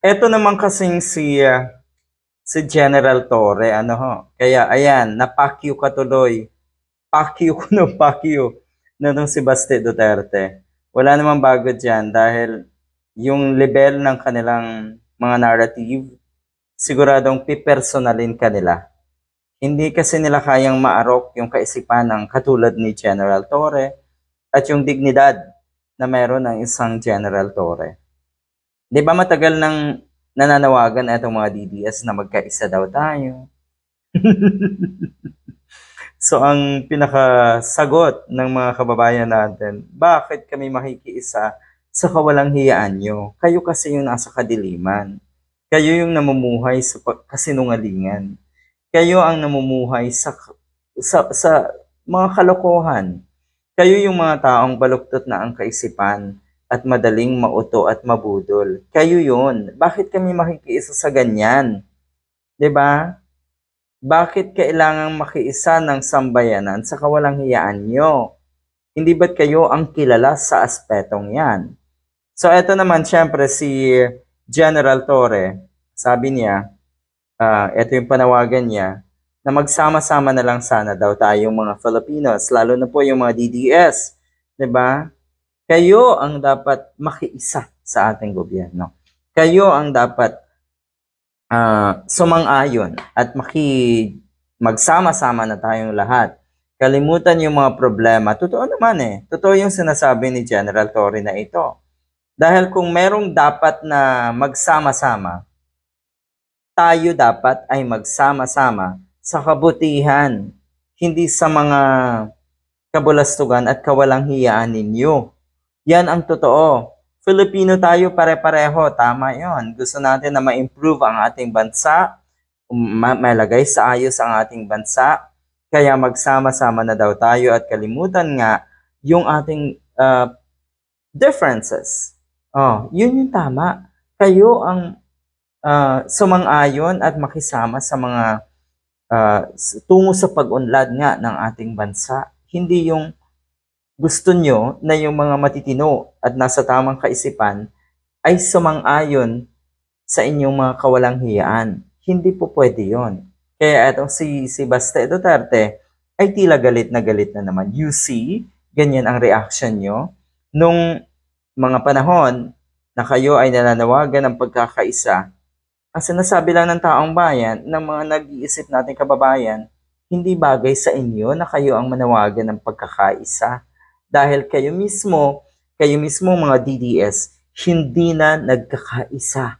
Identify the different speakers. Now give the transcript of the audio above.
Speaker 1: Eto naman kasing si General Torre, ano ho, kaya ayan, napakyu ka tuloy. Pakyu ko ng pakyu na nung si Baste Duterte. Wala namang bago dyan dahil yung level ng kanilang mga narrative, siguradong pipersonalin ka nila. Hindi kasi nila kayang maarok yung kaisipan ng katulad ni General Torre at yung dignidad na meron ng isang General Torre. Di ba matagal nang nananawagan itong mga DDS na magkaisa daw tayo? So ang pinakasagot ng mga kababayan natin, bakit kami makikiisa sa kawalang hiyaan nyo? Kayo kasi yung nasa kadiliman. Kayo yung namumuhay sa kasinungalingan. Kayo ang namumuhay sa mga kalokohan. Kayo yung mga taong baluktot na ang kaisipan at madaling mauto at mabudol. Kayo yun. Bakit kami makikiisa sa ganyan? 'Di ba? Bakit kailangang makiisa ng sambayanan sa kawalang hiyaan nyo? Hindi ba't kayo ang kilala sa aspetong yan? So eto naman, syempre si General Torre, sabi niya, ito yung panawagan niya, na magsama-sama na lang sana daw tayong mga Filipinos, lalo na po yung mga DDS. 'Di ba? Kayo ang dapat makiisa sa ating gobyerno. Kayo ang dapat sumang-ayon at magsama-sama na tayong lahat. Kalimutan yung mga problema. Totoo naman eh. Totoo yung sinasabi ni General Torre na ito. Dahil kung merong dapat na magsama-sama, tayo dapat ay magsama-sama sa kabutihan, hindi sa mga kabulastugan at kawalang hiyaan ninyo. Yan ang totoo. Filipino tayo pare-pareho, tama yon. Gusto natin na ma-improve ang ating bansa, malagay sa ayos ang ating bansa, kaya magsama-sama na daw tayo at kalimutan nga yung ating differences. Oh, yun yung tama. Kayo ang sumang-ayon at makisama sa mga tungo sa pag-unlad nga ng ating bansa. Hindi yung gusto nyo na yung mga matitino at nasa tamang kaisipan ay sumang-ayon sa inyong mga kawalang hiyaan. Hindi po pwede yon. Kaya itong si Baste Duterte ay tila galit na naman. You see, ganyan ang reaction nyo. Nung mga panahon na kayo ay nananawagan ng pagkakaisa, kasi nasabi lang ng taong bayan, ng mga nag-iisip nating kababayan, hindi bagay sa inyo na kayo ang manawagan ng pagkakaisa. Dahil kayo mismo mga DDS, hindi na nagkakaisa.